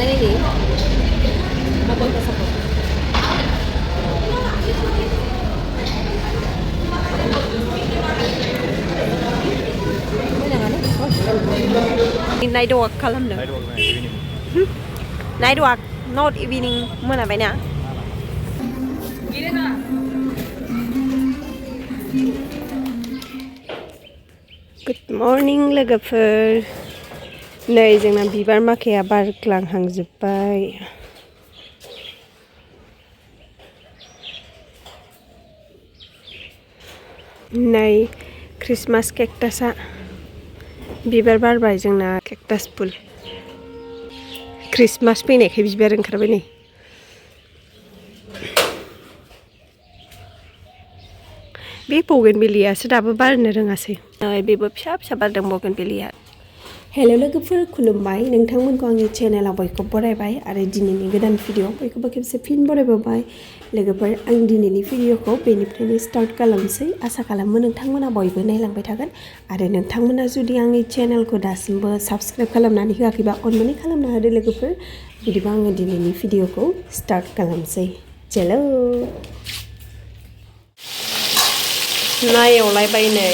बानायनायनि मबाइलखौ सापट नाइट वाक खालामदों नाइट वाक नट इभिनिं मोनाबायना गुड मर्निं लोगोफोर नै जोंना बिबार माखाया बारग्लांहांजोब्बाय नै क्रिसमास केक्टासआ बिबार बारबाय जोंना केक्टास फुल क्रिसमास फैनायखाय बिबार ओंखारबाय नै बे बगेनभिलियासो दाबो बारनो रोङासै बेबो फिसा फिसा बारदों बगेनभिलिया हेल' लोगोफोर खुलुमबाय नोंथांमोनखौ आंनि चेनेलाव बयखौबो बरायबाय आरो दिनैनि गोदान भिडिअ बयखौबो खेबसे फिन बरायबावबाय लोगोफोर आं दिनैनि भिडिअखौ बेनिफ्रायनो स्टार्ट खालामसै आसा खालामो नोंथांमोना बयबो नायलांबाय थागोन आरो नोंथांमोना जुदि आंनि चेनेलखौ दासिमबो साबस्क्राइब खालामनानै होआखैबा अननानै खालामना होदो लोगोफोर बिदिबा आङो दिनैनि भिडिअखौ स्टार्ट खालामसै चलो ना एवलायबाय नै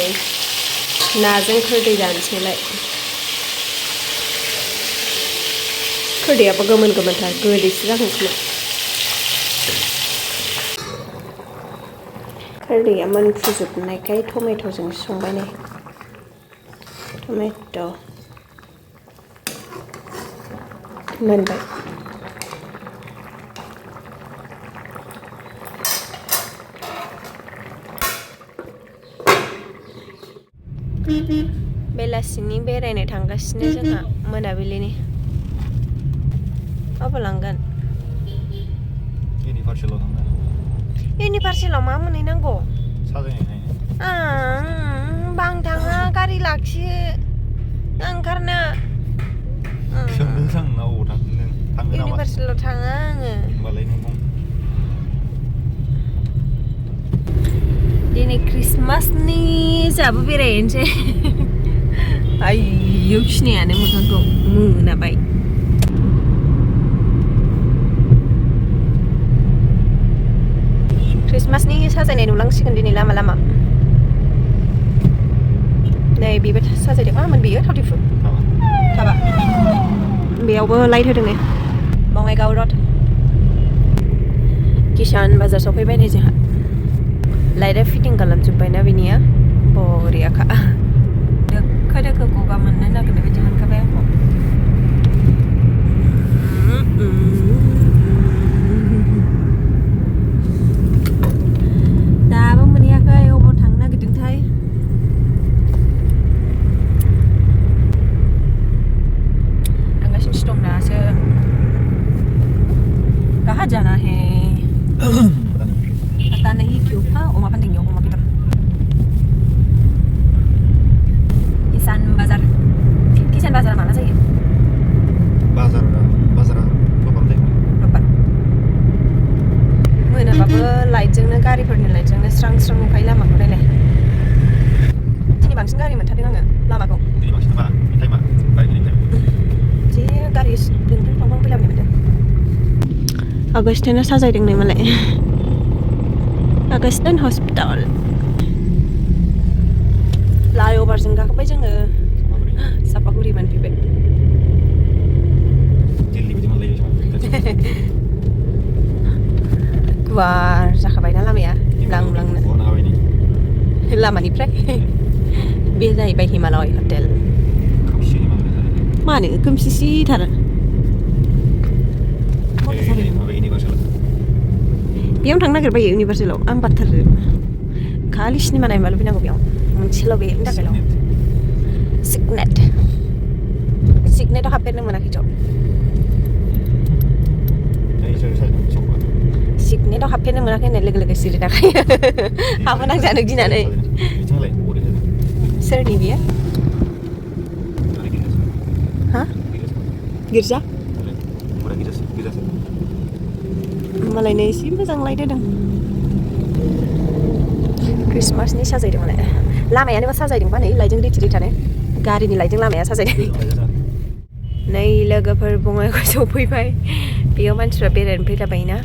नाजों खोरदै जानोसैलाय खोरदैयाबो गोमोन गोमोनथार गोदैसो जागोन खोमा खोरदैया मोनफ्रुजोबनायखाय टमेट'जों संबाय नै टमेट' मोनबाय बेलासिनि बेरायनो थांगासिनो जोंहा मोनाबिलिनि अबाव लांगोन इउनिभार्सेलाव मा मोनहैनांगौ बां थाङा गारि लाखियो ओंखारनो इउनिभार्सेलाव थाङा आङो दिनै क्रिसमासनि जाबो बेरायनोसै आयौ खिनायानो मोखांखौ मोनाबाय क्रिसमासनि साजायनाय नुलांसिगोन दिनै लामा लामा नै बेबो साजायदों मामोन बेयो थावथिफु हाबा बेयावबो लाइट होदों नै बङाइगाव रड किसान बाजार सफैबाय नै जोंहा लाइटआ फिटिं खालामजोब्बायना बेनिया बरियाखा दोखो दोखो गगा मोननो नागिरनाय बायदि मोनखाबाय आंखौ दाबो मोनहैयाखै अबाव थांनो नागिरदोंथाय थांगासिनोसो दं दासो कहाँ जाना है पता नहीं क्यों हाँ अमा फानदों इयाव अमा बेदर किसान बाजार माला जायो बाजारा रबार मोनाबाबो लाइटजोंनो गारिफोरनि लाइटजोंनो स्रां स्रां नुखायो लामाखौ नायलाय दिनै बांसिन गारि मोनथारदों आङो लामाखौ जे गारि नोंथां थांबां फैलाबाय मोनदों आगस्टिना साजायदों नै मालाय आगस्टिन हस्पिटाल फ्लाइअभारजों गाखोबाय जोङो सापागुरि मोनफैबाय गुवार जाखाबायना लामाया लांनो लामानिफ्राय बे जाहैबाय हिमालय हटेल मानो खोमसिसिथार बेयावनो थांनो नागिरबाय इउनिभार्सेलाव आं बाथारो खालि सिनेमा नायनो लुबैनांगौ बेयाव मोनसेल' बेनि थाखायल' सिगनेटआव हाबफेरनो मोनाखैथ' सिगनेटआव हाबफेरनो मोनाखै होननाय लोगो लोगो सिरि थाखायो हाबहोनांजानो गिनानै सोरनि बियो हा गिर्जा मालायनो एसे मोजां लाइट होदों क्रिसमासनि साजायदों मालाय लामायानोबा साजायदोंबा नै लाइटजों रिथि रिथानो गारिनि लाइटजों लामाया साजायदों नै लोगोफोर बङाइगाव सफैबाय बेयाव मानसिफ्रा बेरायनो फैलाबायोना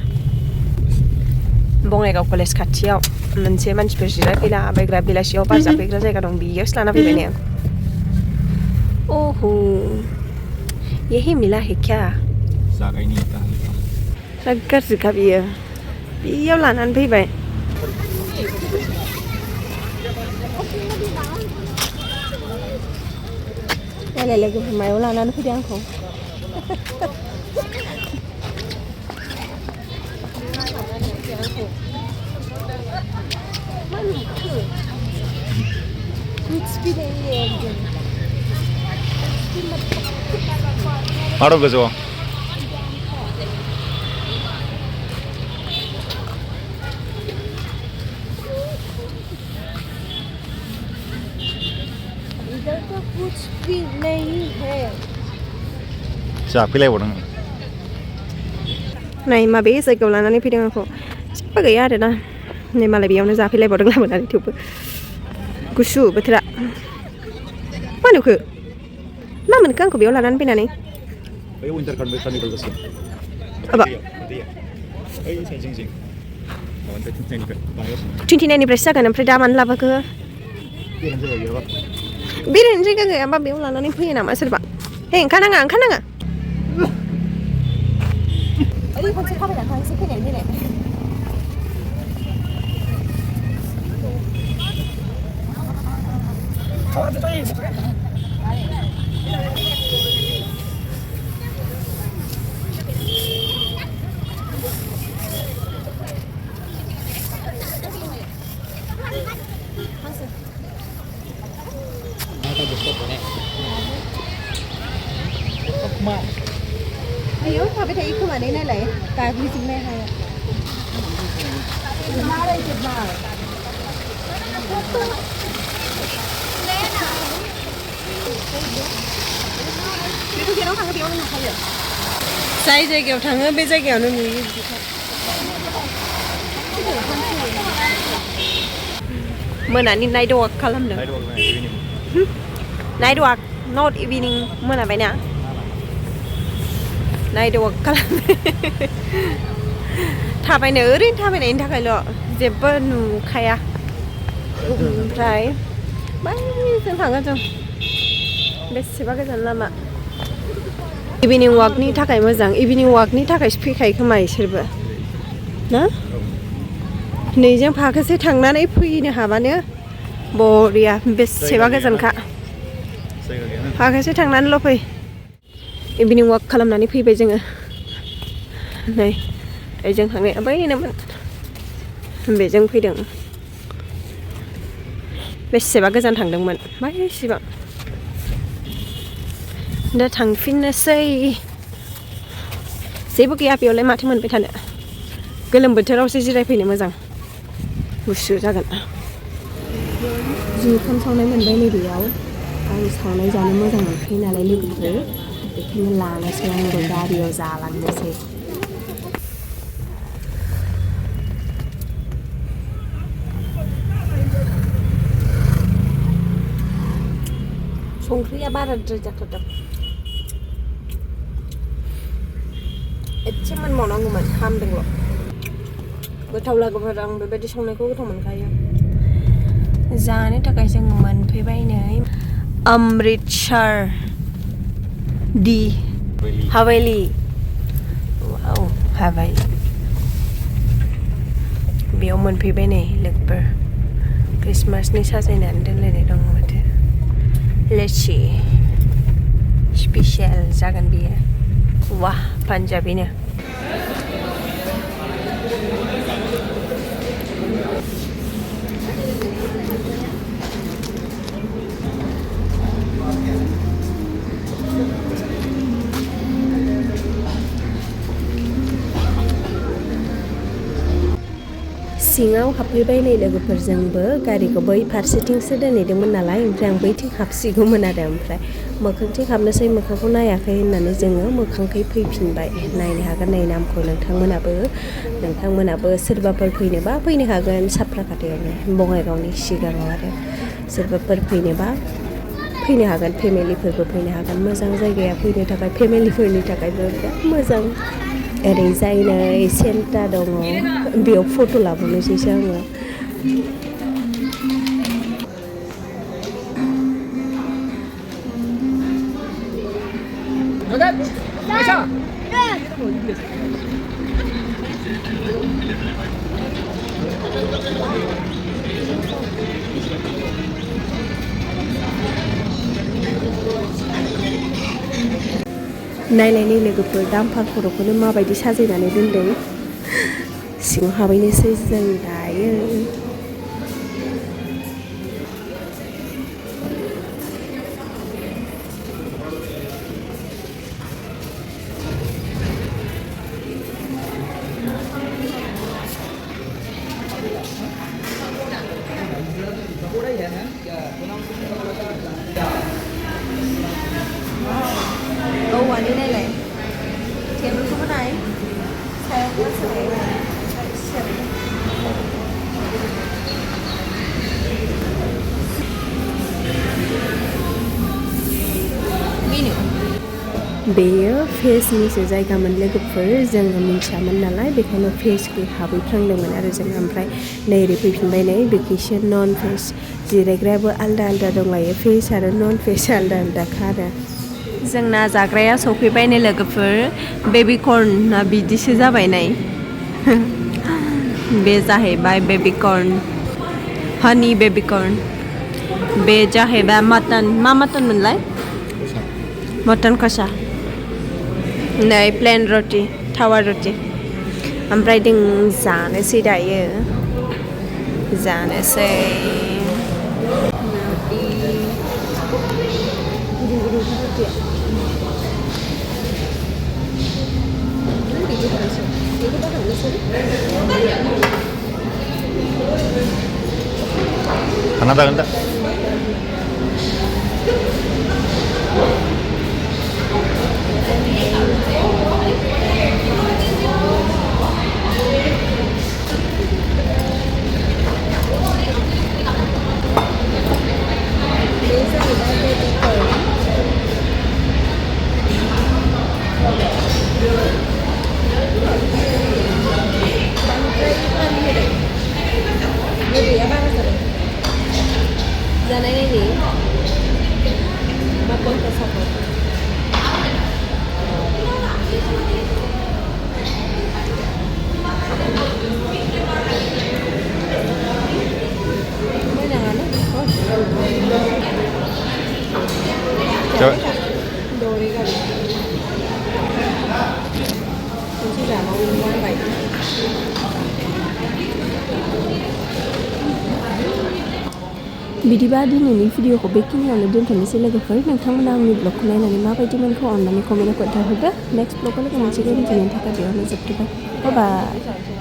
बङाइगाव कलेज खाथियाव मोनसे मानसिफोर जिरायफैला बायग्रा बेलासियाव बार जाफैग्रा जायगा दं बेयावसो लाना फैबाय ने ओहो यही मिला है क्या जागायनि बिराद गाज्रिखा बियो बेयाव लानानै फैबाय नायलाय लोगोफोर मायाव लानानै फैदों आंखौ मारो गोजौआव कुछ भी नहीं है जाफैलायबावदों नै माबे जायगायाव लानानै फैदों आंखौ जेबो गैया आरो ना नै मालाय बेयावनो जाफैलायबावदों लाबोनानै थेवबो गुसु बोथोरा मा नुखो मा मोनखो आंखौ बेयाव लानानै फैनानै बै उइन्टार कार्निभाल गोसो अबा ओइ जिं जिं माबानिफ्राय 29निफ्रायसो जागोन ओमफ्राय दा मानो लाबोखो बेरायनो जायगा गैयाबा बेयाव लानानै फैयो नामा सोरबा हे ओंखारनाङा ओरै खनसे थाबायना थांसै फैनायनि दिनै Ayo, habis tadi ke mana ni lah? Kaki sini hai. Mana je bar? Itu kira orang dia orang nak kaya. Saya je kau thang, beja kau nu ni. Mana ni night walk kalam dah. Night walk, not evening. Mana bayar? Night walk kalam. थाबायनो ओरैनो थाबायनायनि थाखायल' जेबो नुखाया ओमफ्राय बैजों थाङो जों बेसेबा गोजान लामा इभिनिं वाकनि थाखाय मोजां इभिनिं वाकनि थाखायसो फैखायो खोमा इसोरबो ना नैजों फाखोसे थांनानै फैनो हाबानो बरिया बेसेबा गोजानखा फाखोसे थांनानैल' फै इभिनिं वाक खालामनानै फैबाय जोङो नै जों थांनाया बैनोमोन बेजों फैदों बेसेबा गोजान थांदोंमोन बेसेबां दा थांफिननोसै जेबो गैया बेयावलाय माथो मोनबाय थानो गोलोम बोथोरावसो जिरायफैनो मोजां गुसु जागोन जुखाम सावनाय मोनबाय नैबेयाव आं सावनाय जानो मोजां मोनखायो नालाय लोगोफोर बेखायनो लानोसै आंबो गारियाव जालांनोसै संख्रिया बाराद्राय जाथारदों एसे मोनबावनांगौमोन हामदोंल' गोथाव लोगोफोर आं बेबायदि संनायखौ गोथाव मोनखायो जानो थाखाय जों मोनफैबाय नै अमृतसर दि हावेली वाव हावेली बेयाव मोनफैबाय नै लोगोफोर क्रिसमासनि साजायनानै दोनलायनाय दं माथो लेची स्पेशल जागोन बियो वाह पान्जाबिनो सिङाव हाबफैबाय नै लोगोफोरजोंबो गारिखौ बै फारसेथिंसो दोनहैदोंमोन नालाय ओमफ्राय आं बैथिं हाबसिगौमोन आरो ओमफ्राय मोखांथिं हाबनोसै मोखांखौ नायाखै होननानै जोङो मोखांखै फैफिनबाय नायनो हागोन नै नामखौ नोंथांमोनाबो सोरबाफोर फैनोबा फैनो हागोन साप्राकाटायावनो बङाइगावनि सिगाङाव आरो सोरबाफोर फैनोबा फैनो हागोन फेमिलिफोरबो फैनो हागोन मोजां जायगाया फैनो थाखाय फेमिलिफोरनि थाखायबो बिराद मोजां ओरैजायनो सेन्टा दङ बेयाव फट' लाबोनोसैसो आङो नायलायनि लोगोफोर दामफार खर'खौनो माबायदि साजायनानै दोनदों सिङाव हाबहैनोसै जों दायो औवानि नायलाय टेबोलखौबो नाय सायावबो सोलायबाय बेयो फेसनिसो जायगामोन लोगोफोर जोङो मिन्थियामोन नालाय बेखायनो फेसखौ हाबहैफ्रांदोंमोन आरो जों ओमफ्राय नै ओरै फैफिनबाय नै बेखैसो नन फेस जिरायग्रायाबो आलदा आलदा दंलायो फेस आरो नन फेस आलदा आलदाखा आरो जोंना जाग्राया सफैबाय नै लोगोफोर बेबी कर्नआ बिदिसो जाबाय नै बे जाहैबाय बेबी कर्न हानि बेबी कर्न बे जाहैबाय मटन मा मटन मोनलाय मटन कषा नै प्लेन रटि थावा रटि ओमफ्राय जों जानोसै दायो जानोसै Kanada ganda. बिदिबा दिनैनि भिडिअखौ बेखिनियावनो दोनथ'नोसै लोगोफोर नोंथांमोना आंनि ब्लगखौ नायनानै माबायदि मोनखौ अननानै कमेन्टआव खोन्थाहरदो नेक्स्ट ब्लगआव लोगो मोनसिगोन दिनैनि थाखाय बेयावनो जोबथ'बाय बाय बाय